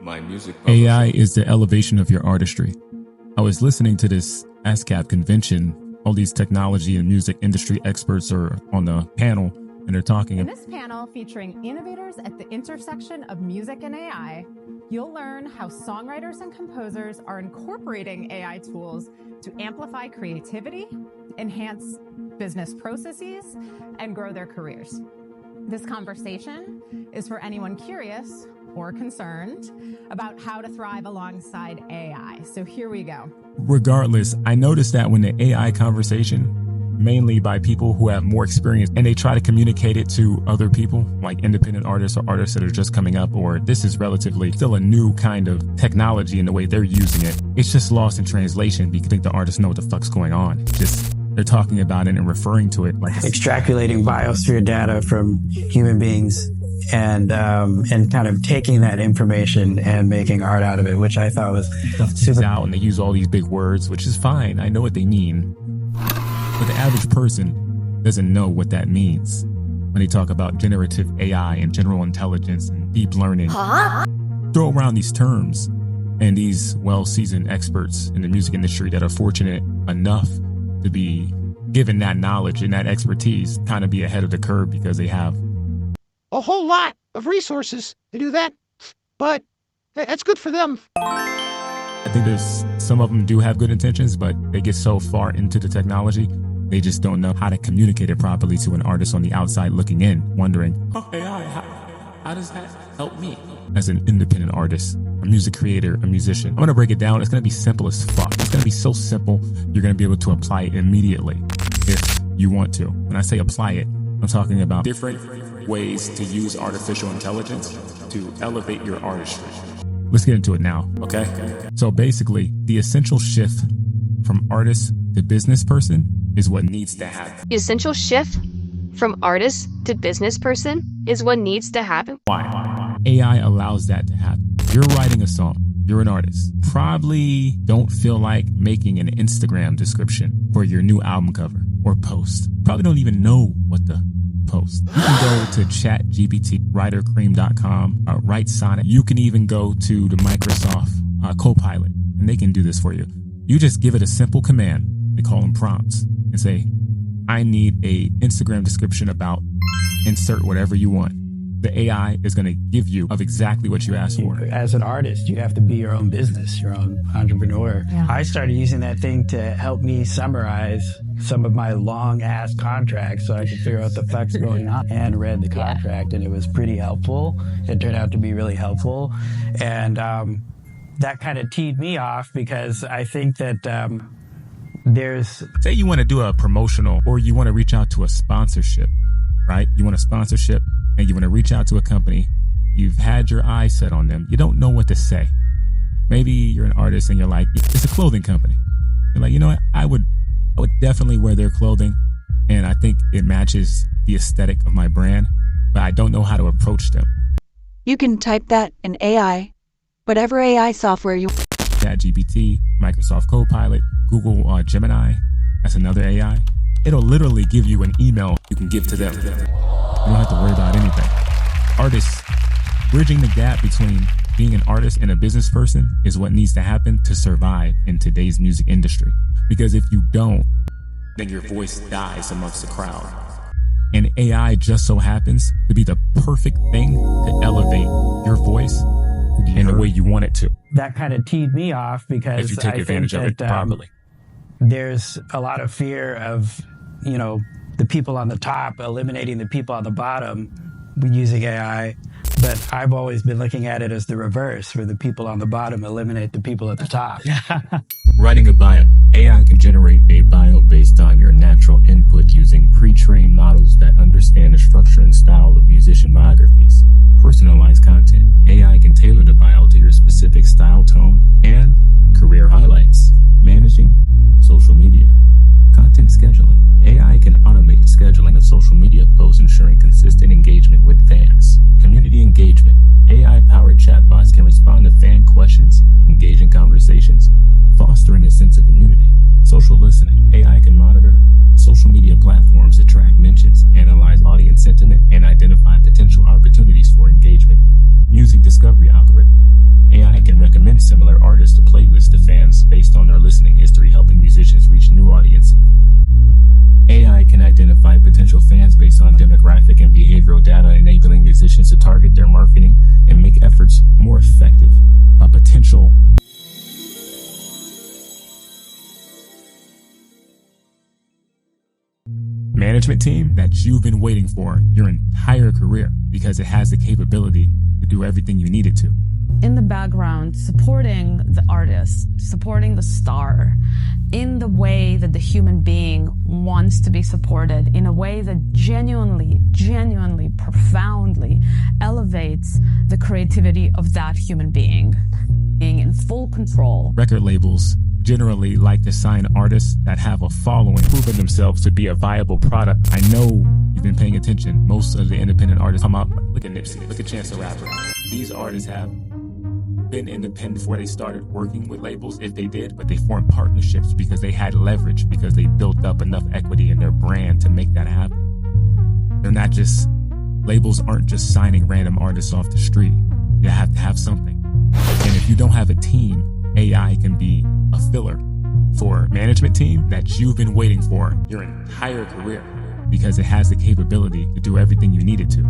AI is the elevation of your artistry. I was listening to this ASCAP convention. All these technology and music industry experts are on the panel, and they're talking. In this panel featuring innovators at the intersection of music and AI, you'll learn how songwriters and composers are incorporating AI tools to amplify creativity, enhance business processes, and grow their careers. This conversation is for anyone curious or concerned about how to thrive alongside AI. So here we go. Regardless, I noticed that when the AI conversation, mainly by people who have more experience, and they try to communicate it to other people, like independent artists or artists that are just coming up, or this is relatively still a new kind of technology in the way they're using it, it's just lost in translation because I think the artists know what the fuck's going on. Just they're talking about it and referring to it like extrapolating biosphere data from human beings and kind of taking that information and making art out of it, which I thought was super out. And they use all these big words, which is fine. I know what they mean. But the average person doesn't know what that means when they talk about generative AI and general intelligence and deep learning. Throw around these terms, and these well-seasoned experts in the music industry that are fortunate enough to be given that knowledge and that expertise kind of be ahead of the curve because they have a whole lot of resources to do that, but that's good for them. I think there's some of them do have good intentions, but they get so far into the technology, they just don't know how to communicate it properly to an artist on the outside looking in, wondering, oh, AI, how does that help me? As an independent artist, a music creator, a musician, I'm going to break it down. It's going to be simple as fuck. It's going to be so simple, you're going to be able to apply it immediately if you want to. When I say apply it, I'm talking about different ways to use artificial intelligence to elevate your artistry. Let's get into it now, okay? So basically, the essential shift from artist to business person is what needs to happen. The essential shift from artist to business person is what needs to happen. Why? AI allows that to happen. You're writing a song. You're an artist. Probably don't feel like making an Instagram description for your new album cover or post. Probably don't even know what the post. You can go to ChatGPT, WriterCream.com, Write Sonnet. You can even go to the Microsoft Copilot, and they can do this for you. You just give it a simple command. They call them prompts, and say, I need a Instagram description about insert whatever you want. The AI is going to give you of exactly what you asked for. As an artist, you have to be your own business, your own entrepreneur. Yeah. I started using that thing to help me summarize some of my long-ass contracts so I could figure out what the fuck's going on, and read the contract, and it was pretty helpful. It turned out to be really helpful. And that kind of teed me off because I think that there's... Say you want to do a promotional, or you want to reach out to a sponsorship, right? You want a sponsorship, and you want to reach out to a company. You've had your eyes set on them. You don't know what to say. Maybe you're an artist and you're like, it's a clothing company. You're like, you know what? I would definitely wear their clothing, and I think it matches the aesthetic of my brand, but I don't know how to approach them. You can type that in AI, whatever AI software you want. ChatGPT, Microsoft Copilot, Google Gemini, that's another AI. It'll literally give you an email you can give to them. You don't have to worry about anything. Artists, bridging the gap between being an artist and a business person is what needs to happen to survive in today's music industry. Because if you don't, then your voice dies amongst the crowd. And AI just so happens to be the perfect thing to elevate your voice in the way you want it to. That kind of teed me off because if you take advantage of it properly. There's a lot of fear of, the people on the top eliminating the people on the bottom using AI. But I've always been looking at it as the reverse, where the people on the bottom eliminate the people at the top. Writing a bio. AI can generate a bio based on your natural input using pre-trained models that understand the structure and style of musician biographies. Personalized content. AI can tailor the bio to your specific style, tone, and career highlights. Managing social media. Content scheduling. AI can automate the scheduling of social media posts, ensuring consistent engagement with fans. Community engagement. AI-powered chatbots can respond to fan questions, engage in conversations, fostering a sense of community. Social listening. AI can monitor social media platforms to track mentions, analyze audience sentiment, and identify potential opportunities for engagement. Music discovery algorithms. management team that you've been waiting for your entire career because it has the capability to do everything you need it to. In the background, supporting the artist, supporting the star in the way that the human being wants to be supported, in a way that genuinely, profoundly elevates the creativity of that human being, being in full control. Record labels generally like to sign artists that have a following, proving themselves to be a viable product. I know you've been paying attention. Most of the independent artists come up, look at Nipsey, look at Chance the Rapper. These artists have been independent before they started working with labels, if they did, but they formed partnerships because they had leverage, because they built up enough equity in their brand to make that happen. They're not just, labels aren't just signing random artists off the street. You have to have something. And if you don't have a team, AI can be a filler for management team that you've been waiting for your entire career because it has the capability to do everything you need it to.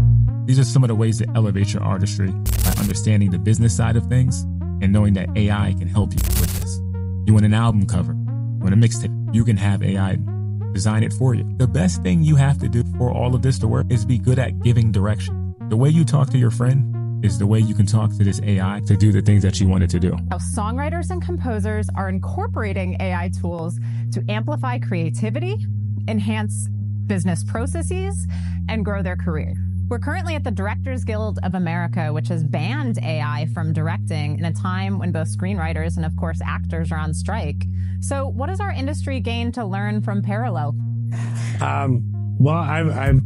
These are some of the ways to elevate your artistry by understanding the business side of things and knowing that AI can help you with this. You want an album cover, you want a mixtape, you can have AI design it for you. The best thing you have to do for all of this to work is be good at giving direction. The way you talk to your friend is the way you can talk to this AI to do the things that you want it to do. How songwriters and composers are incorporating AI tools to amplify creativity, enhance business processes, and grow their career. We're currently at the Directors Guild of America, which has banned AI from directing in a time when both screenwriters and, of course, actors are on strike. So what does our industry gain to learn from Parallel? Well, I've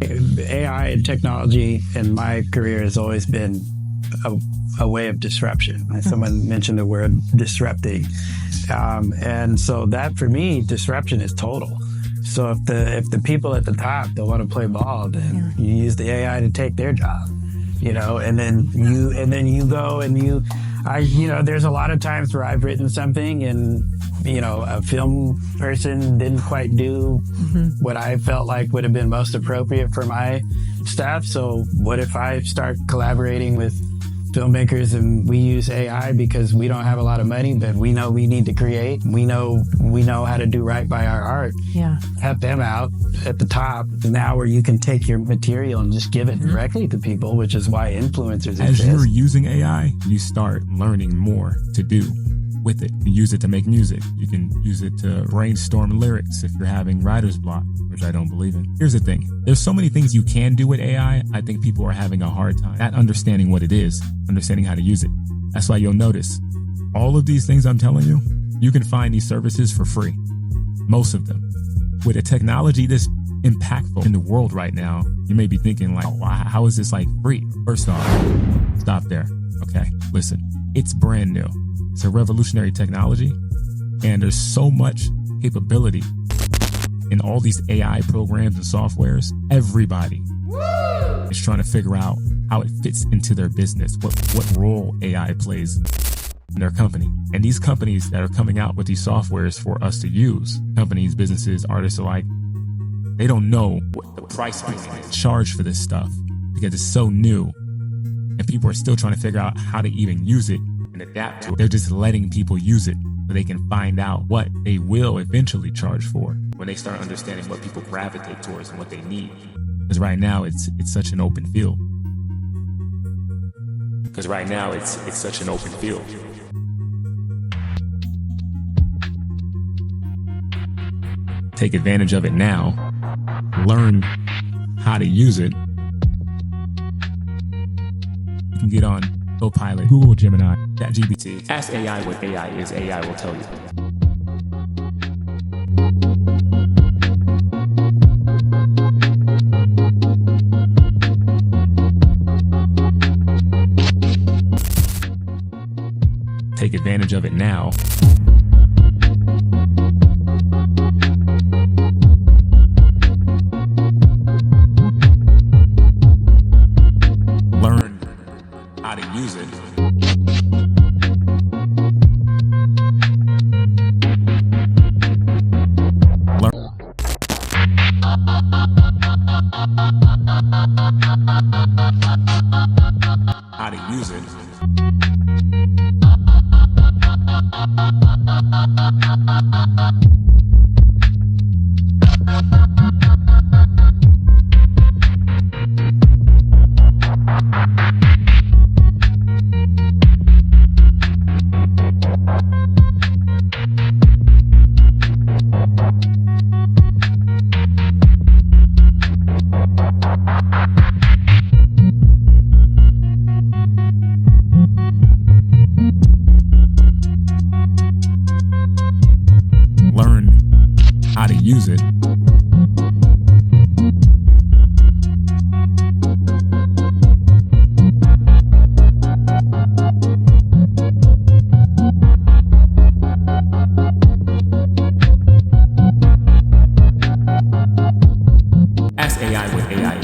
AI and technology in my career has always been a way of disruption. Someone mentioned the word disrupting. And so that, for me, disruption is total. So if the people at the top don't want to play ball, then you use the AI to take their job, and then you go and there's a lot of times where I've written something and, a film person didn't quite do what I felt like would have been most appropriate for my stuff. So what if I start collaborating with filmmakers and we use AI because we don't have a lot of money, but we know we need to create. We know how to do right by our art. Yeah. Have them out at the top now where you can take your material and just give it directly to people, which is why influencers As exist. you're using AI, you start learning more to do with it. You use it to make music. You can use it to brainstorm lyrics if you're having writer's block, which I don't believe in. Here's the thing. There's so many things you can do with AI. I think people are having a hard time not understanding what it is, understanding how to use it. That's why you'll notice all of these things I'm telling you, you can find these services for free. Most of them. With a technology this impactful in the world right now, you may be thinking like, oh, how is this like free? First off, stop there. Okay, listen, it's brand new. It's a revolutionary technology, and there's so much capability in all these AI programs and softwares. Everybody is trying to figure out how it fits into their business, what role AI plays in their company. And these companies that are coming out with these softwares for us to use, companies, businesses, artists alike, they don't know what the price point is charged for this stuff because it's so new, and people are still trying to figure out how to even use it and adapt to it. They're just letting people use it so they can find out what they will eventually charge for when they start understanding what people gravitate towards and what they need. Because right now it's such an open field. Take advantage of it now. Learn how to use it. You can get on Copilot, Google Gemini, ChatGPT. Ask AI what AI is. AI will tell you. Take advantage of it now. Learn how to use it. How to use it. use it. Ask AI what AI